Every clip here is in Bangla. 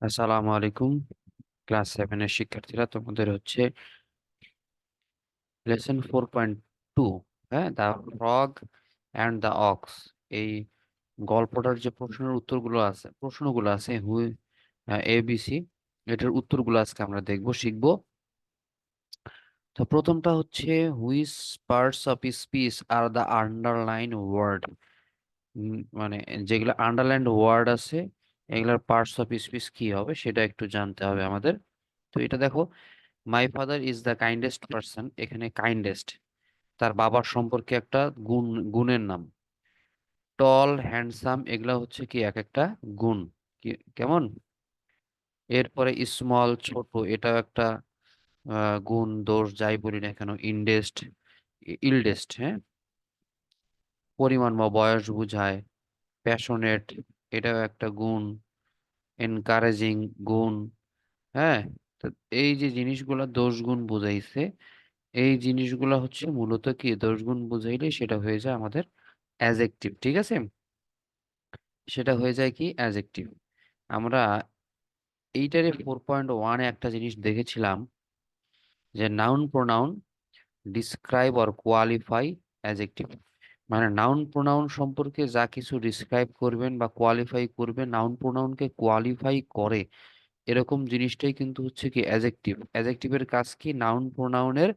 আসসালামু আলাইকুম। ক্লাস 7 এর শিক্ষার্থীরা, তোমাদের হচ্ছে লেসন 4.2। হ্যাঁ, the frog and the ox. এই গল্পটার যে প্রশ্নগুলো আছে ABC, এটার উত্তরগুলো আজকে আমরা শিখবো। তো প্রথমটা হচ্ছে, which parts of speech are the underline word. মানে যেগুলো আন্ডারলাইন ওয়ার্ড আছে, এগুলার পার্টস অফ স্পিচ কি হবে সেটা একটু জানতে হবে আমাদের। তো এটা দেখো, my father is the kindest person. এখানে কাইন্ডেস্ট তার বাবার সম্পর্কে একটা গুণের নাম। টল, হ্যান্ডসাম, এগুলা হচ্ছে কি এক একটা গুণ। কেমন? এরপরে স্মল, ছোট, এটাও একটা গুণ, দোষ, যাই বলি না কেন। ইলডেস্ট, হ্যাঁ, পরিমাণ বা বয়স বুঝায়। প্যাশনেট, এটাও একটা গুণ। এনকারেজিং, গুণ। হ্যাঁ। তো এই যে জিনিসগুলা দোষ গুণ বুঝাইছে, এই জিনিসগুলা হচ্ছে মূলত কি, দোষ গুণ বুঝাইলে সেটা হয়ে যায় আমাদের অ্যাজেক্টিভ। ঠিক আছে, সেটা হয়ে যায় কি, অ্যাজেক্টিভ। আমরা এইটারে 4.1-এ একটা জিনিস দেখেছিলাম, যে noun pronoun describe or qualify adjective. মানে নাউন প্রোনাউন সম্পর্কে যা কিছু ডিসক্রাইব করবেন বা কোয়ালিফাই করবেন, নাউন প্রোনাউনকে কোয়ালিফাই করে, এরকম জিনিসটাই কিন্তু হচ্ছে কি অ্যাজেক্টিভ। অ্যাজেক্টিভের কাজ কি, নাউন প্রোনাউনের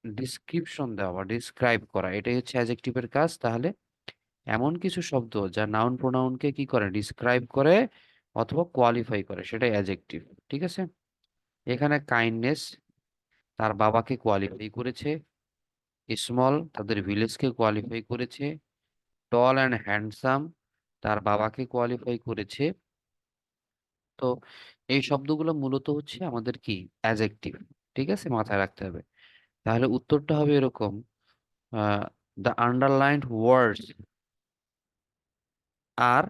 ডিসক্রিপশন দেওয়া বা ডিসক্রাইব করা, এটাই হচ্ছে অ্যাজেক্টিভের কাজ। তাহলে এমন কিছু শব্দ যা নাউন প্রোনাউনকে কি করে, ডিসক্রাইব করে অথবা কোয়ালিফাই করে, সেটাই অ্যাজেক্টিভ। ঠিক আছে, এখানে কাইন্ডনেস তার বাবাকে কোয়ালিফাই করেছে, স্মল তাদের ভিলেজকে কোয়ালিফাই করেছে, টল অ্যান্ড হ্যান্ডসাম তার বাবাকে কোয়ালিফাই করেছে। তো এই শব্দগুলো মূলত হচ্ছে আমাদের কি, অ্যাজেক্টিভ। ঠিক আছে, মাথায় রাখতে হবে। তাহলে উত্তরটা হবে এরকম, the underlined words are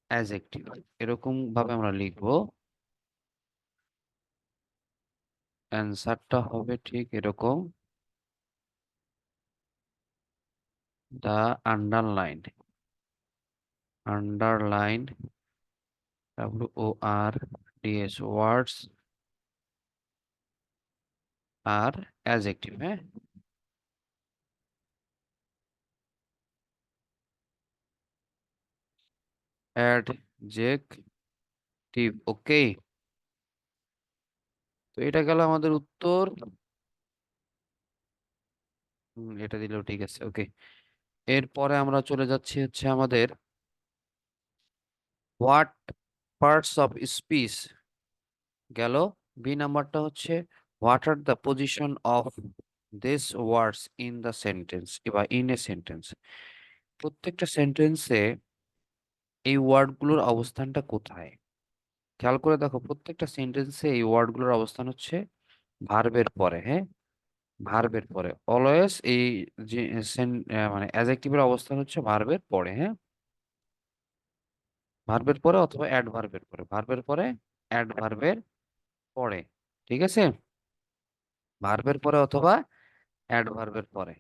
adjective. এরকম ভাবে আমরা লিখবো। অ্যান্সারটা হবে ঠিক এরকম, the underlined, underlined, WORDS words are adjective. হ্যাঁ, অ্যাডজেক্টিভ। ওকে, তো এটা গেল আমাদের উত্তর। এটা দিলেও ঠিক আছে, ওকে। এরপরে আমরা চলে যাচ্ছি হচ্ছে আমাদের হোয়াট পার্টস অফ স্পিচ গেল। বি নাম্বারটা হচ্ছে, what are the position of this words in the sentence বা ইন এ সেন্টেন্স। প্রত্যেকটা সেন্টেন্সে এই ওয়ার্ডগুলোর অবস্থানটা কোথায়? খেয়াল করে দেখো, প্রত্যেকটা সেন্টেন্সে এই ওয়ার্ডগুলোর অবস্থান হচ্ছে ভার্বের পরে। হ্যাঁ, ভার্বের পরে অলওয়েজ এই যে মানে অ্যাডজেক্টিভের অবস্থান হচ্ছে ভার্বের পরে। হ্যাঁ, ভার্বের পরে অথবা অ্যাডভার্বের পরে, ভার্বের পরে, অ্যাডভার্বের পরে। ঠিক আছে, ভার্বের পরে অথবা অ্যাডভার্বের পরে,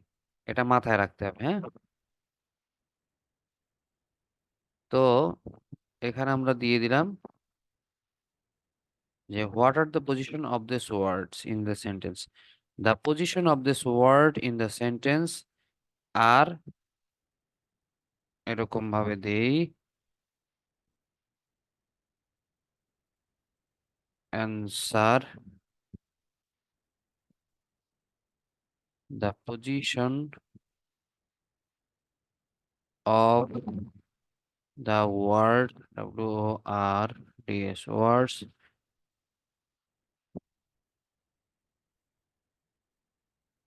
এটা মাথায় রাখতে হবে। হ্যাঁ, তো এখানে আমরা দিয়ে দিলাম যে what are the position of this words in the sentence. The position of this word in the sentence are, এরকম ভাবে দেই, answer, the position of the word, WORDS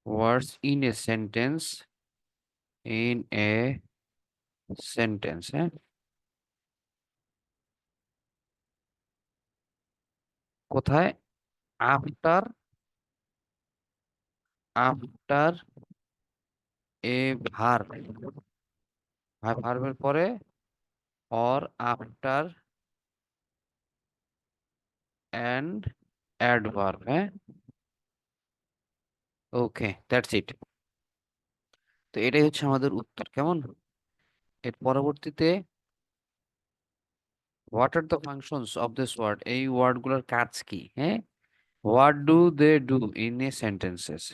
words in a sentence, in a sentence. হ্যাঁ, কোথায়? আফটার, আফটার এ ভার্ব, ভার্বের পরে, অর আফটার অ্যান্ড অ্যাডভার্ব। হ্যাঁ, ওকে, দ্যাটস ইট। তো এটাই হচ্ছে আমাদের উত্তর। কেমন? এর পরবর্তীতে what are the functions of this word, এই ওয়ার্ড গুলোর কাজ কি? হ্যাঁ, what do they do in a sentences.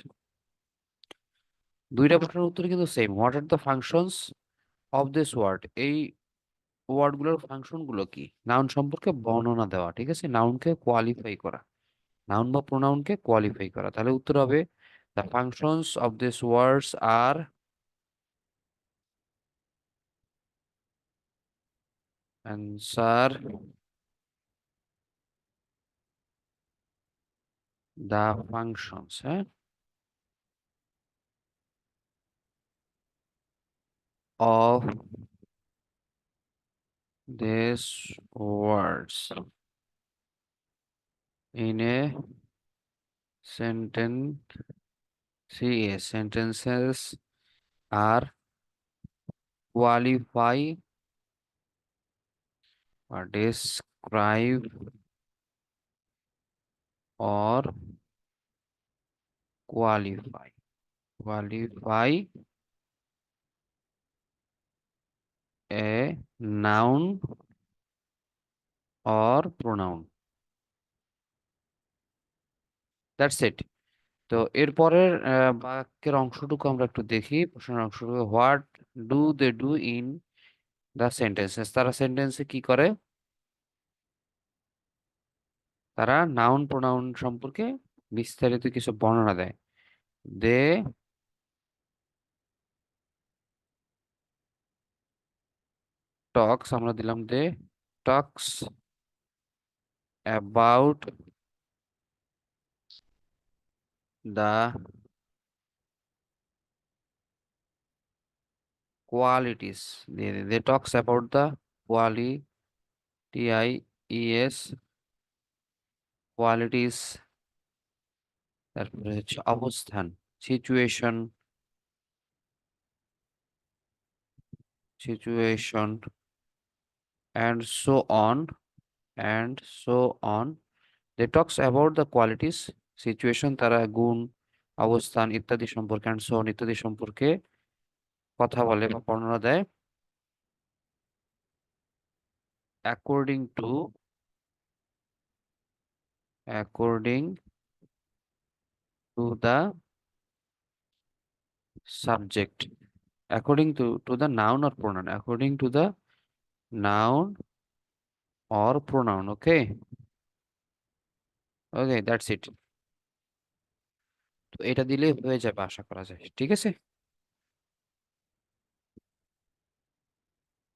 দুইটা প্রশ্নের উত্তর কিন্তু same. What are the functions of this word, এই ওয়ার্ড গুলোর ফাংশন গুলো কি? নাউন সম্পর্কে বর্ণনা দেওয়া, ঠিক আছে, নাউনকে কোয়ালিফাই করা, নাউন বা প্রোনাউনকে কোয়ালিফাই করা। তাহলে উত্তর হবে the functions of this words are answer the functions, হ্যাঁ, of this words in a sentences are qualify or describe or qualify a noun or pronoun. That's it. তো এরপরের বাক্যের অংশটুকু আমরা একটু দেখি। প্রশ্নের অংশটুকু, what do they do in the sentences, তারা সেন্টেন্সে কি করে? তারা নাউন প্রোনাউন সম্পর্কে বিস্তারিত কিছু বর্ণনা দেয়। দে টক্স, আমরা দিলাম they talks about the qualities, they talks about the qualities, qualities, তারপরে হচ্ছে অবস্থান, situation, situation and so on, and so on. They talks about the qualities, situation, তারা গুণ, অবস্থান ইত্যাদি সম্পর্কে, অ্যান্ড সো অন ইত্যাদি সম্পর্কে কথা বলে বা বর্ণনা দেয়। According to, according to the subject, according to the noun or pronoun, according to the noun or pronoun. Okay, okay, that's it. তো এটা দিলেই হয়ে যাবে আশা করা যায়, ঠিক আছে।